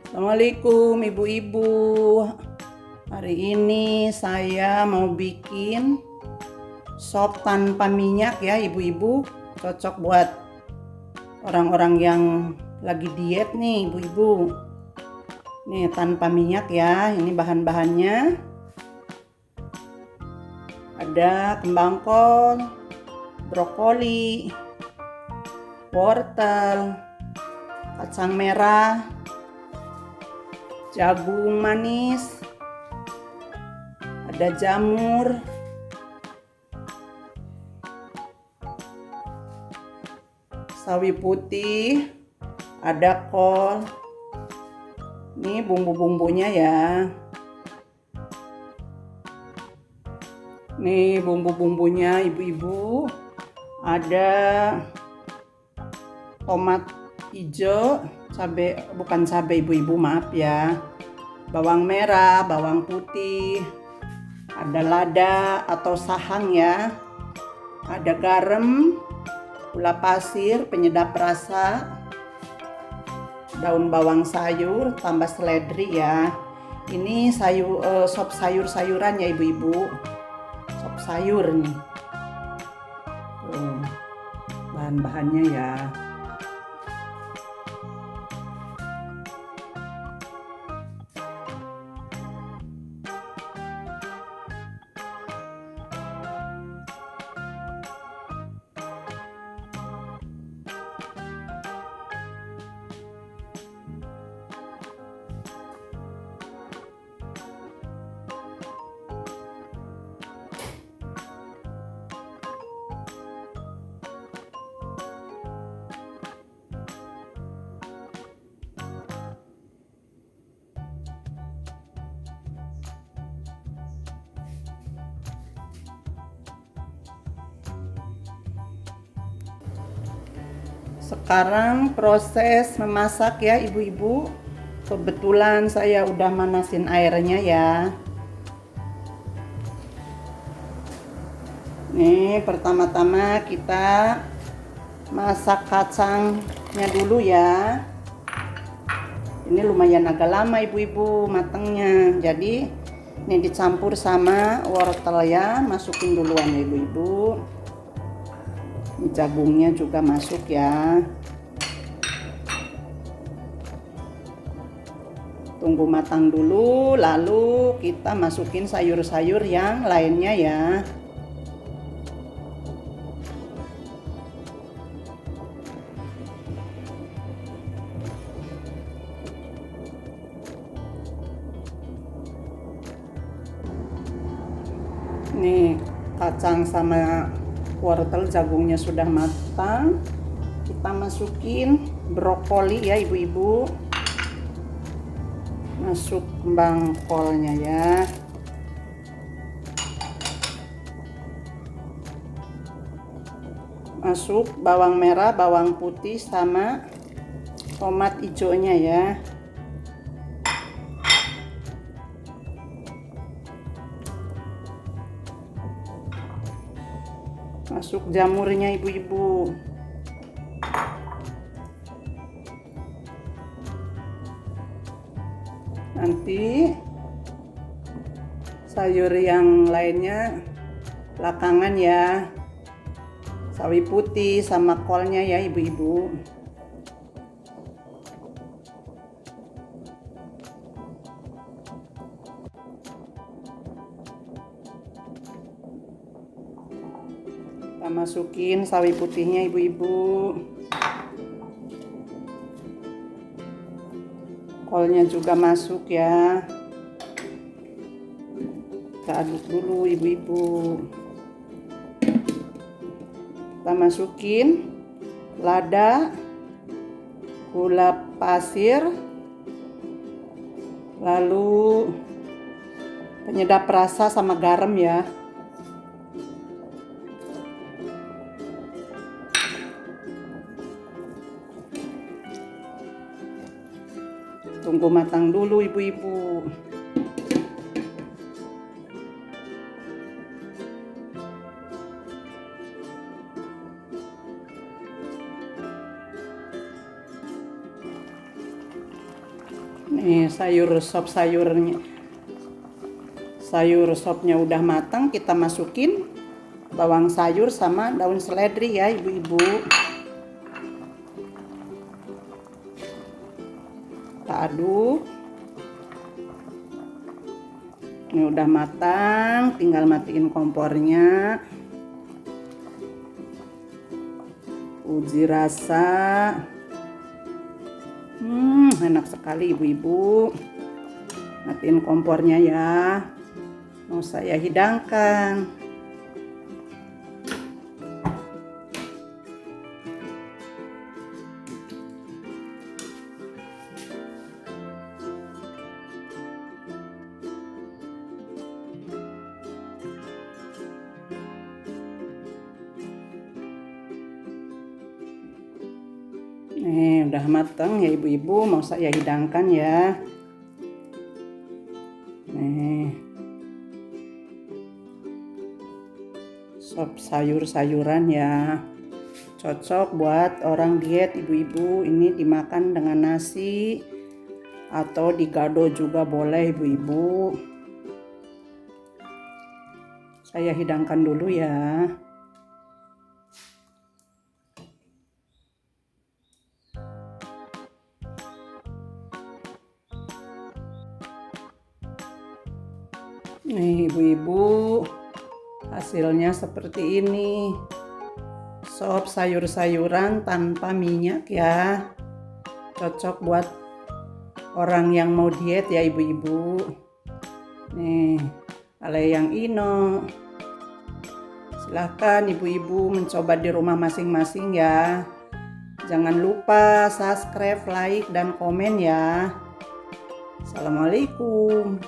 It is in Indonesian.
Assalamualaikum ibu-ibu. Hari ini saya mau bikin sop tanpa minyak ya ibu-ibu. Cocok buat orang-orang yang lagi diet nih ibu-ibu. Nih tanpa minyak ya. Ini bahan-bahannya. Ada kembang kol, brokoli, wortel, kacang merah, jagung manis, ada jamur, sawi putih, ada kol. Ini bumbu-bumbunya ya. Nih bumbu-bumbunya ibu-ibu. Ada tomat hijau, bukan cabai ibu-ibu, maaf ya. Bawang merah, bawang putih, ada lada atau sahang ya. Ada garam, gula pasir, penyedap rasa, daun bawang sayur, tambah seledri ya. Ini sop sayur-sayuran ya ibu-ibu. Sop sayur nih. Tuh, bahan-bahannya ya. Sekarang proses memasak ya ibu-ibu. Kebetulan saya udah manasin airnya ya. Nih pertama-tama kita masak kacangnya dulu ya. Ini lumayan agak lama ibu-ibu matangnya. Jadi ini dicampur sama wortel ya. Masukin duluan ya ibu-ibu. Jagungnya juga masuk ya. Tunggu matang dulu, lalu kita masukin sayur-sayur yang lainnya ya. Nih kacang sama wortel jagungnya sudah matang. Kita masukin brokoli ya ibu-ibu. Masuk kembang kolnya ya. Masuk bawang merah, bawang putih sama tomat hijaunya ya. Masuk jamurnya ibu-ibu. Nanti sayur yang lainnya belakangan ya. Sawi putih sama kolnya ya ibu-ibu. Kita masukin sawi putihnya ibu-ibu. Kolnya juga masuk ya. Kita aduk dulu ibu-ibu. Kita masukin lada, gula pasir, lalu penyedap rasa sama garam ya. Tunggu matang dulu ibu-ibu. Nih sayur sopnya udah matang, kita masukin bawang sayur sama daun seledri ya ibu-ibu. Kita aduk. Ini udah matang, tinggal matiin kompornya. Uji rasa. Enak sekali ibu-ibu. Matiin kompornya ya. Mau saya hidangkan. Nih udah matang ya ibu-ibu, mau saya hidangkan ya. Nih sop sayur-sayuran ya, cocok buat orang diet ibu-ibu. Ini dimakan dengan nasi atau digado juga boleh ibu-ibu. Saya hidangkan dulu ya. Nih ibu-ibu, hasilnya seperti ini. Sop sayur-sayuran tanpa minyak ya. Cocok buat orang yang mau diet ya ibu-ibu. Nih, ale yang ino. Silahkan ibu-ibu mencoba di rumah masing-masing ya. Jangan lupa subscribe, like, dan komen ya. Assalamualaikum.